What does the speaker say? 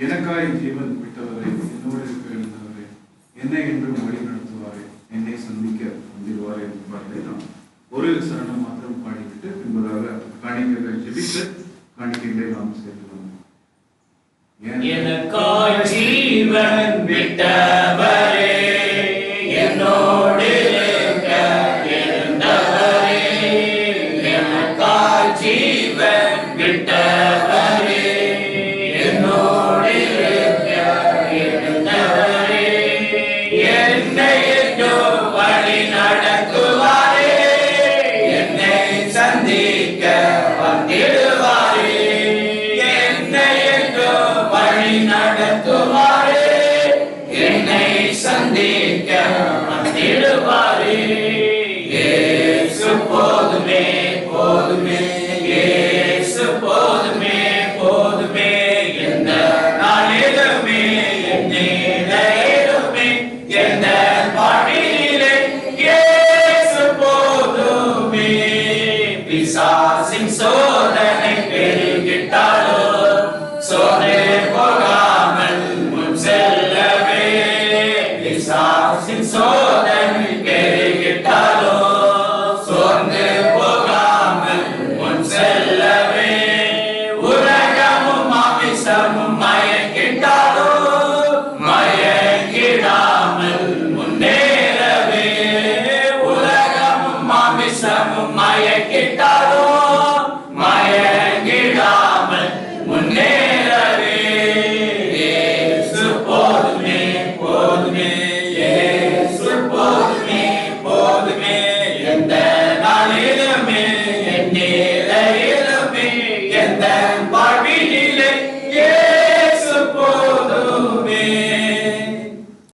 எனக்காய் ஜீவன் விட்டவரை, என்னோடு இருக்க எழுந்தவரை, என்னை என்றும் வழி நடத்துவாரே, என்னை சந்திக்க வந்திருவாரே என்று பாடலை நாம் ஒரு சரணம் மாத்திரம் பாடிவிட்டு பின்பதாக காணிக்கைகளை ஜெபித்து காணிக்கைகளை நாம் சேர்த்துக்கொள்வோம். எனக்காய் ஜீவன் விட்டவரே, என்னோடு இருக்க எழுந்தவரே, எனக்காய் ஜீவன் விட்டவரே,